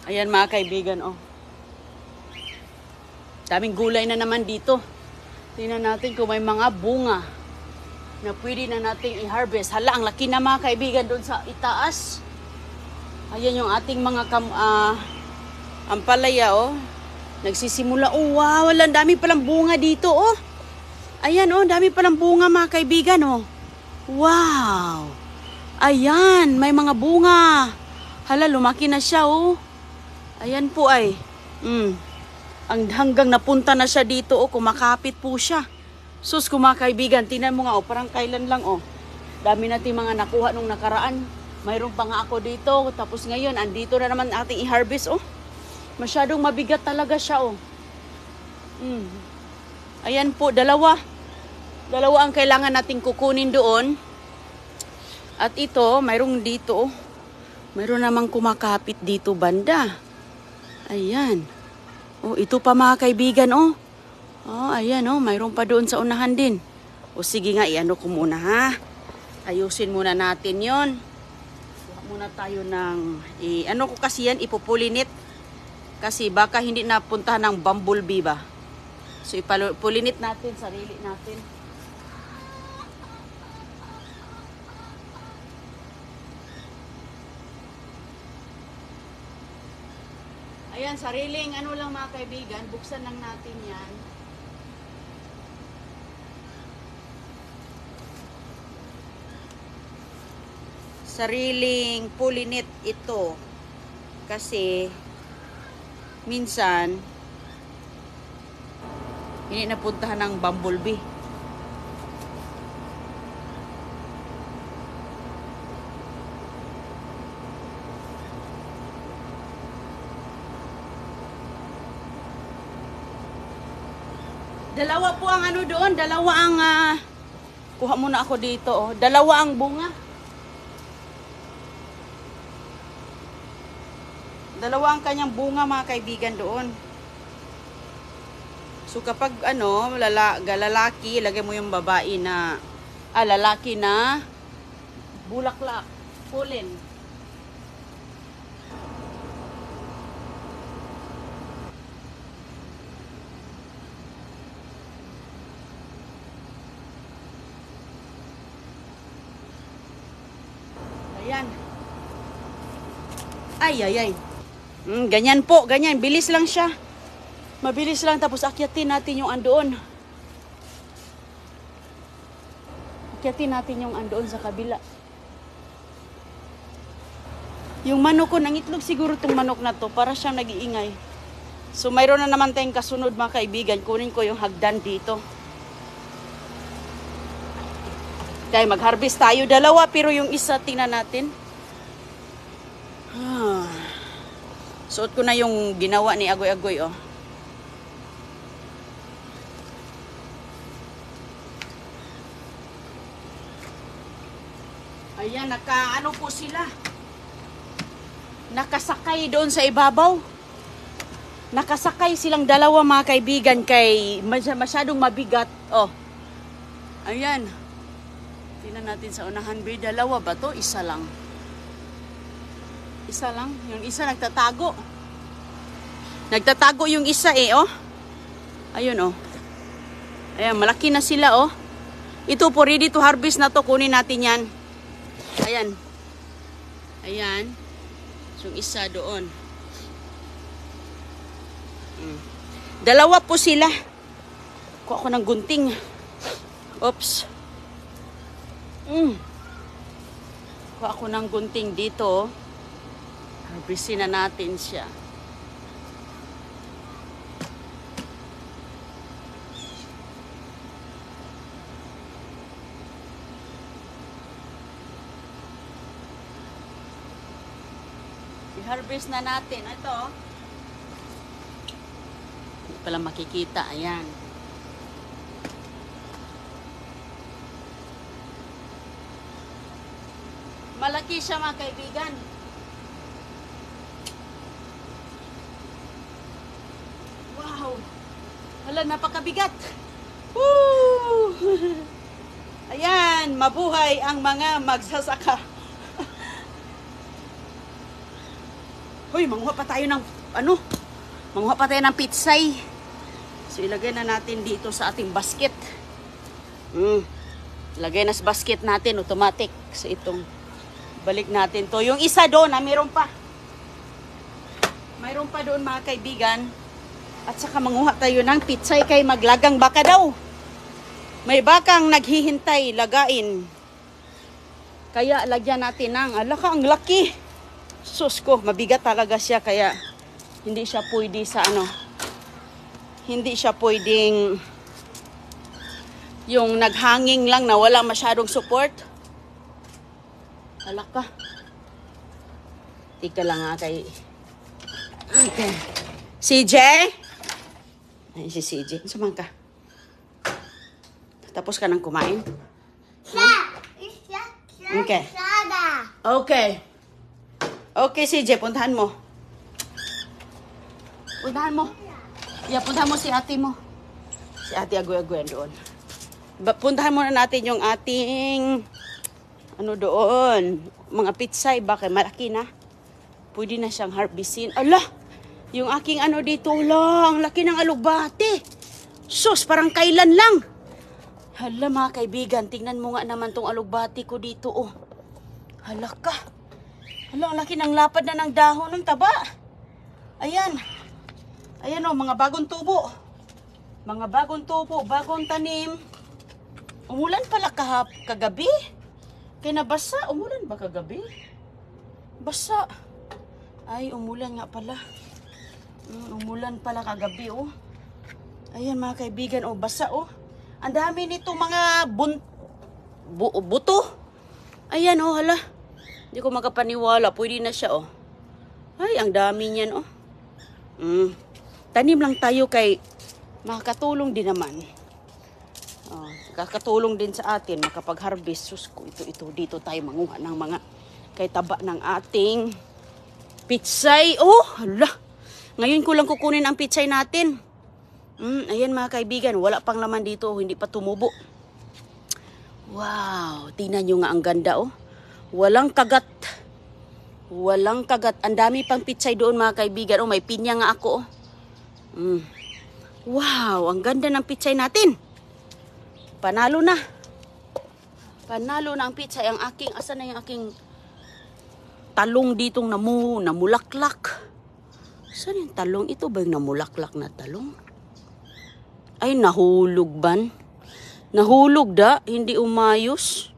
Ayan mga kaibigan, oh. Daming gulay na naman dito. Tingnan natin kung may mga bunga na pwede na nating i-harvest. Hala, ang laki na mga kaibigan doon sa itaas. Ayan yung ating mga ampalaya, oh. Nagsisimula. Oh, wow, wala, dami palang bunga dito, oh. Ayan, oh, dami palang bunga mga kaibigan, oh. Wow. Ayan, may mga bunga. Hala, lumaki na siya, oh. Ayan po ay. Hanggang napunta na siya dito, oh, kumakapit po siya. Sus, kumakaibigan, tingnan mo nga, oh, parang kailan lang, oh. Dami natin mga nakuha nung nakaraan. Mayroon pa nga ako dito, tapos ngayon, andito na naman ating i-harvest, oh. Masyadong mabigat talaga siya, oh. Ayan po, dalawa ang kailangan nating kukunin doon. At ito, mayroong dito, oh. Mayroon namang kumakapit dito banda. Ayan. Oh, ito pa mga kaibigan, oh. Oh, ayan, oh. Mayroon pa doon sa unahan din. O sige nga, iano ko muna, ha. Ayusin muna natin yon. Kuha muna tayo ng, ano ko kasi yan, ipupulinit. Kasi baka hindi napuntahan ng bumblebee ba. So, ipulinit natin, sarili natin. Ayan, sariling ano lang mga kaibigan, buksan lang natin yan. Sariling pulinit ito. Kasi, minsan, hindi napuntahan ng bumblebee. Dalawa po ang ano doon, dalawa ang, kuha muna ako dito, oh. Dalawa ang bunga. Dalawa ang kanyang bunga mga kaibigan doon. So kapag ano, lalaki, ilagay mo yung babae na, lalaki na bulaklak, pollen. Ayan. Ay. Ganyan po, ganyan. Bilis lang siya. Mabilis lang, tapos akyatin natin yung andoon. Akyatin natin yung andoon sa kabila. Yung manok ko, nangitlog siguro itong manok na to para siyang nag-iingay. So mayroon na naman tayong kasunod mga kaibigan. Kunin ko yung hagdan dito. Kaya mag-harvest tayo. Dalawa, pero yung isa, tingnan natin. Suot ko na yung ginawa ni Agoy-Agoy, oh. Ayan, nakaano po sila. Nakasakay doon sa ibabaw. Nakasakay silang dalawa mga kaibigan kay masyadong mabigat. Oh. Ayan. Tingnan natin sa unahan. Dalawa ba to? Isa lang. Isa lang. Yung isa nagtatago. Nagtatago yung isa eh, oh. Ayun, oh. Ayan, malaki na sila, oh. Ito po, ready to harvest na to. Kunin natin yan. Ayan. Ayan. So, isa doon. Dalawa po sila. Kuha ko ng gunting. Oops. Kuha ko ng gunting dito. Harvestin na natin siya. I-harvest na natin. Ito. Hindi pala makikita. Ayan. Malaki siya mga kaibigan. Wow. Hala, napakabigat. Woo! Ayan, mabuhay ang mga magsasaka. Hoy, manguha pa tayo ng, ano? Manguha pa tayo ng pitsay. So, ilagay na natin dito sa ating basket. Ilagay na sa basket natin, automatic. So, itong, balik natin to. Yung isa doon, mayroon pa. Mayroon pa doon, mga kaibigan. At saka manguha tayo ng pitsay kay maglagang baka daw. May bakang naghihintay, lagain. Kaya lagyan natin ng, alaka, ang laki. Sus ko, mabigat talaga siya kaya hindi siya pwede sa ano. Hindi siya pwedeng yung naghanging lang na wala masyadong support. Alaka. Tika lang nga kay... Okay. CJ? Ay, si CJ. Sumang ka. Tapos ka nang kumain? Okay. Okay. Okay, CJ. Puntahan mo. Puntahan mo. Yeah, puntahan mo si ate mo. Si ate agoy-agoyan doon. Puntahan muna natin yung ating... Ano doon? Mga pitsay. Bakit? Malaki na. Pwede na siyang harvestin. Ala! Yung aking ano dito lang, laki ng alugbati. Sus, parang kailan lang. Hala mga kaibigan, tingnan mo nga naman tong alugbati ko dito, oh. Hala ka. Hala, ang laki ng lapad na ng dahon ng taba. Ayan. Ayan oh, mga bagong tubo. Mga bagong tubo, bagong tanim. Umulan pala kagabi. Kaya nabasa, umulan ba kagabi? Basa. Ay, umulan nga pala. Umulan pala kagabi, oh. Ayan, mga kaibigan, oh, basa, oh. Ang dami nito mga buto. Ayan, oh, hala. Hindi ko makapaniwala. Pwede na siya, oh. Ay, ang dami niyan, oh. Tanim lang tayo kay makakatulong din naman. Oh, kakatulong din sa atin makapag-harvest. Sus ko, ito, dito tayo manguha ng mga kay taba ng ating pitsay. Oh, hala. Ngayon ko lang kukunin ang pitsay natin. Ayan mga kaibigan, wala pang laman dito, hindi pa tumubo. Wow, tingnan nyo nga ang ganda, oh. Walang kagat. Walang kagat. Ang dami pang pitsay doon mga kaibigan. Oh, may pinya nga ako, oh. Wow, ang ganda ng pitsay natin. Panalo na. Panalo na ang pitsay. Ang aking, asan na yung aking talong ditong namulaklak? Saan yung talong? Ito ba yung namulaklak na talong? Ay, nahulog ban? Nahulog da? Hindi umayos?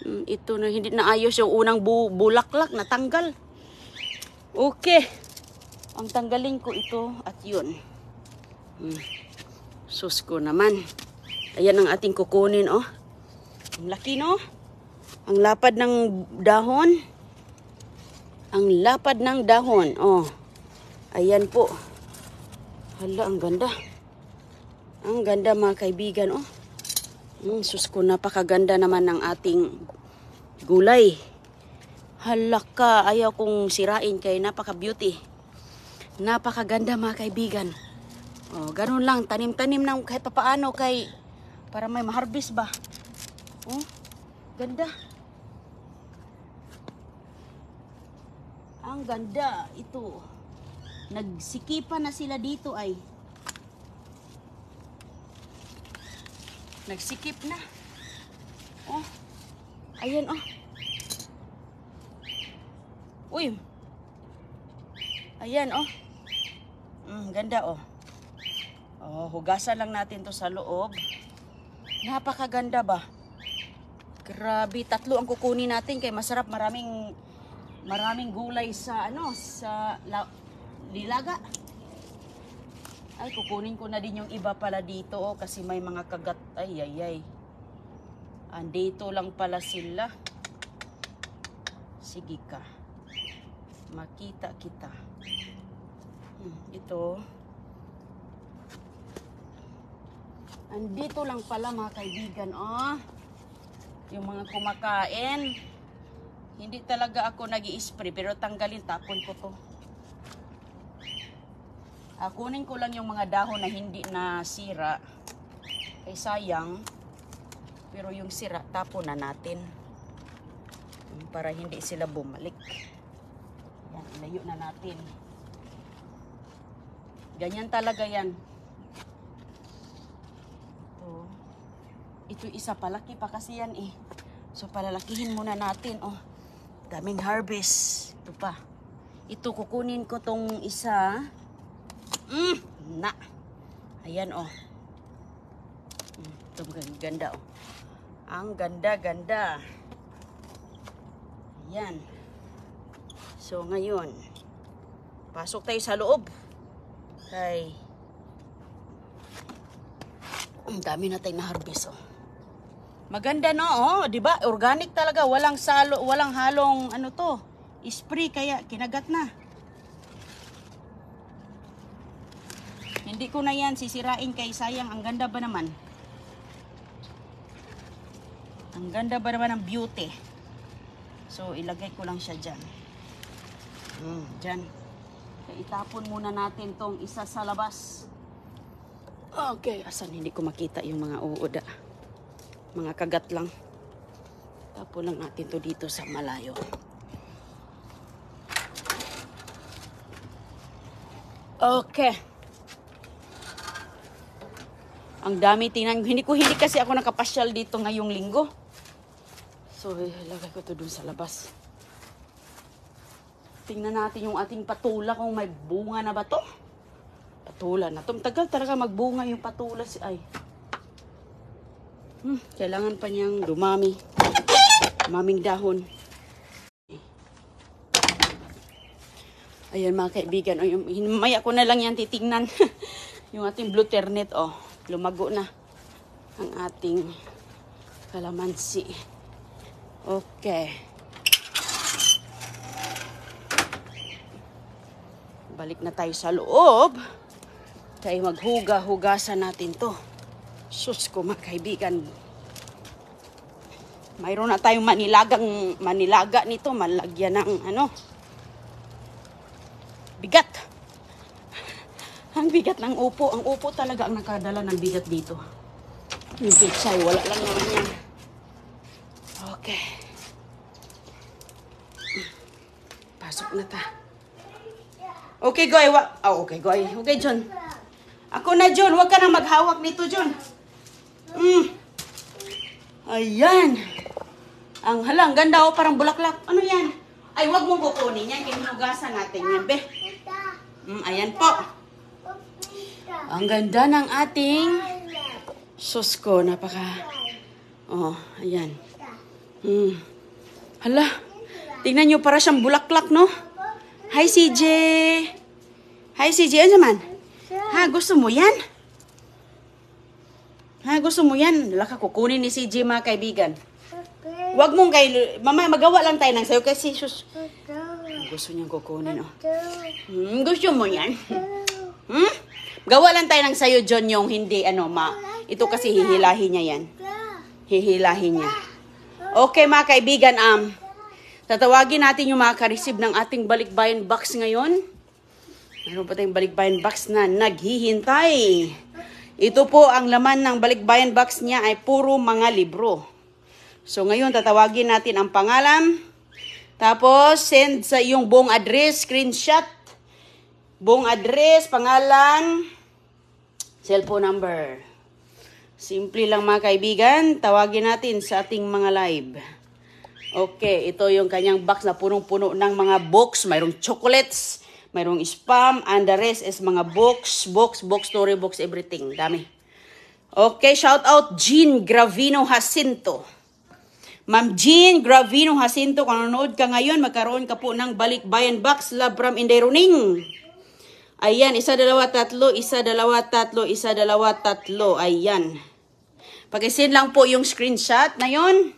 Ito na, hindi naayos yung unang bulaklak. Natanggal. Okay. Ang tanggalin ko ito at yun. Sus ko naman. Ayan ang ating kukunin, oh. Ang laki, no? Ang lapad ng dahon. Ang lapad ng dahon, oh. Ayan po. Hala, ang ganda. Ang ganda mga kaibigan, oh. Sus ko, napakaganda naman ng ating gulay. Hala ka, ayaw kong sirain kay napaka-beauty. Napakaganda mga kaibigan. Oh, ganun lang, tanim-tanim ng kahit papaano kay para may ma-harvest ba. Oh, ganda. Ang ganda ito. Nagsikipan na sila dito ay. Nagsikip na. Oh. Ayan, oh. Uy. Ayan, oh. Ganda, oh. Oh, hugasan lang natin to sa loob. Napakaganda ba? Grabe, 3 ang kukunin natin kay masarap, maraming gulay sa ano, sa lilaga. Ay, kukunin ko na din yung iba pala dito, oh, kasi may mga kagat. Ay. Andito lang pala sila. Sige ka. Makita kita. Ito. Andito lang pala mga kaibigan, oh. Yung mga kumakain. Hindi talaga ako nag-i-spray, pero tanggalin, tapon ko to. Kunin ko lang yung mga dahon na hindi na sira. Ay sayang. Pero yung sira, tapon na natin. Para hindi sila bumalik. Yan, ilayo na natin. Ganyan talaga yan. Ito isa, palaki pa kasi yan eh. So palalakihin muna natin. Oh, daming harvest. Ito pa. Ito, kukunin ko tong isa. Na. Ayan oh. Ito ganda oh. Ang ganda-ganda. Ayan. So ngayon, pasok tayo sa loob. Okay. Ang dami na tayong na-harvest oh. Maganda no, oh, 'di ba? Organic talaga, walang salo, walang halong ano to, spray kaya kinagat na. Hindi ko na 'yan sisirain kay sayang, ang ganda ba naman? Ang ganda ba naman ng beauty? So ilagay ko lang siya diyan. Diyan. Kaya itapon muna natin tong isa sa labas. Okay, asan hindi ko makita yung mga uuda. Mga kagat lang. Tapon lang natin to dito sa malayo. Okay. Ang dami tingnan. Hindi kasi ako nakapasyal dito ngayong linggo. So, ilagay ko to dun sa labas. Tingnan natin yung ating patula kung may bunga na ba to. Patula na. Tagal talaga magbunga yung patula si ay. Kailangan pa niyang dumami. Maming dahon. Ayan mga kaibigan. Maya ko na lang yan titingnan. Yung ating blue ternit. Oh, lumago na. Ang ating kalamansi. Okay. Balik na tayo sa loob. Tayo maghuga-hugasan natin to. Sus ko mga kaibigan. Mayroon na tayong manilaga nito. Malagyan ng ano. Bigat. Ang bigat ng upo. Ang upo talaga ang nakadala ng bigat dito. Yung pichay, wala lang naman yan. Okay. Pasok na ta. Okay, Goy. Okay, Goy. Okay, John. Ako na, John. Huwag ka na maghawak nito, John. Ayan. Ang halang ganda oh, parang bulaklak. Ano yan? Ay, wag mong kukunin yan. Kinugasan natin yan, be. Ayan po. Ang ganda ng ating susko. Napaka... Oh, ayan. Hala. Tingnan nyo, para siyang bulaklak, no? Hi, CJ. Hi, CJ. Ano naman? Ha, gusto mo yan? Ha, gusto mo yan? Laka, kukunin ni CJ mga kaibigan. Huwag mong Mama, magawa lang tayo ng sayo kasi sus. Gusto niyang kukunin, oh. Gusto mo yan? Gawa lang tayo ng sayo, John, yung hindi, ito kasi hihilahin niya yan. Hihilahin niya. Okay, mga kaibigan, tatawagin natin yung mga ka-receive ng ating balikbayan box ngayon. Meron pa tayong balikbayan box na naghihintay. Ito po ang laman ng balikbayan box niya ay puro mga libro. So ngayon tatawagin natin ang pangalan. Tapos send sa yung buong address, screenshot. Buong address, pangalan, cellphone number. Simple lang mga kaibigan. Tawagin natin sa ating mga live. Okay, ito yung kanyang box na punong-puno ng mga books. Mayroong chocolates. Mayroong spam, and the rest is mga books, storybooks, everything. Dami. Okay, shout out Jean Gravino Jacinto. Ma'am Jean Gravino Jacinto, kung nanonood ka ngayon, magkaroon ka po ng balikbayan box, love from Inday Runing. Ayan, 1, 2, 3, 1, 2, 3, 1, 2, 3. Ayan. Pag-send lang po yung screenshot na yun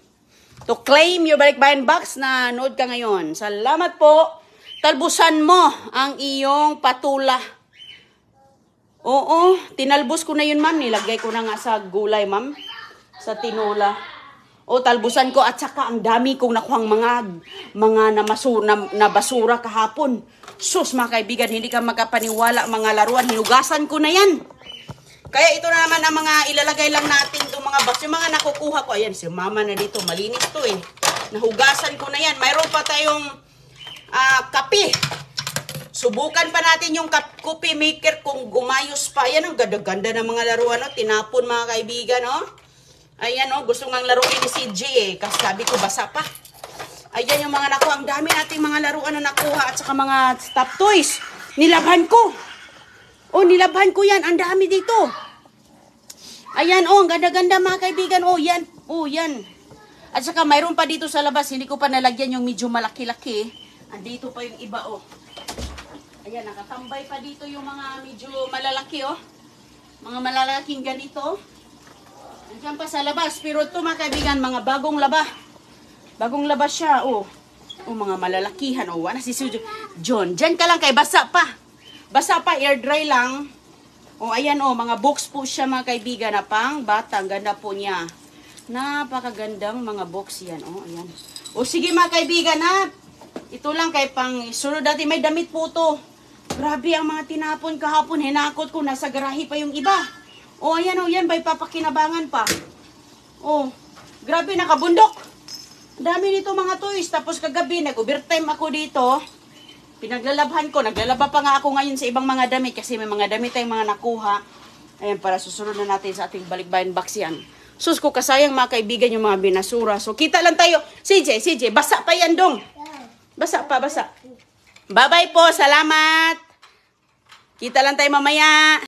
to claim your balikbayan box na nanood ka ngayon. Salamat po. Talbusan mo ang iyong patula. Oo, tinalbos ko na yun, ma'am. Nilagay ko na nga sa gulay, ma'am. Sa tinola. O, talbusan ko. At saka, ang dami kong nakuhang mga na basura kahapon. Sus, mga kaibigan, hindi ka makapaniwala mga laruan. Hinugasan ko na yan. Kaya ito na naman ang mga ilalagay lang natin itong mga box. Yung mga nakukuha ko. Ayan, si mama na dito. Malinis to eh. Nahugasan ko na yan. Mayroon pa tayong kape. Subukan pa natin yung coffee maker kung gumayos pa. Ayan, ang ganda-ganda ng mga laruan, no? Tinapon, mga kaibigan, no? Ayan, no? Gusto nga laruin ni CJ, eh. Kasi sabi ko, basa pa. Ayan yung mga nakuha. Ang dami nating mga laruan na nakuha at saka mga stuffed toys. Nilabhan ko. Oh, nilabhan ko yan. Ang dami dito. Ayan, oh, ang ganda-ganda, mga kaibigan. Oh, yan. Oh, yan. At saka mayroon pa dito sa labas. Hindi ko pa nalagyan yung medyo malaki-laki. Andito pa yung iba, oh. Ayan, nakatambay pa dito yung mga medyo malalaki, oh. Mga malalaking ganito. Andiyan pa sa labas. Pero ito, mga kaibigan, mga bagong laba. Bagong labas siya, oh. Oh, mga malalakihan, oh. Wala si John. Diyan ka lang kay basa pa. Basa pa, air dry lang. Oh, ayan, oh. Mga box po siya, mga kaibigan, na pang bata. Ang ganda po niya. Napakagandang mga box yan, oh. Ayan. Oh, sige, mga kaibigan, ha. Ito lang kay pang sunod dati. May damit po to. Grabe ang mga tinapon kahapon. Hinakot ko. Nasa garahe pa yung iba. Oh, ayan, oh. Yan, may papakinabangan pa. Oh, grabe, nakabundok. Dami nito mga toys. Tapos kagabi, nag-overtime ako dito. Pinaglalabhan ko. Naglalaba pa nga ako ngayon sa ibang mga damit. Kasi may mga damit tayong mga nakuha. Ayan, para susunod na natin sa ating balikbayan box yan. Sus ko, kasayang mga kaibigan yung mga binasura. So, kita lang tayo. CJ, basa pa yan, dong. Basa pa, basa. Bye-bye po. Salamat. Kita lang tayo mamaya.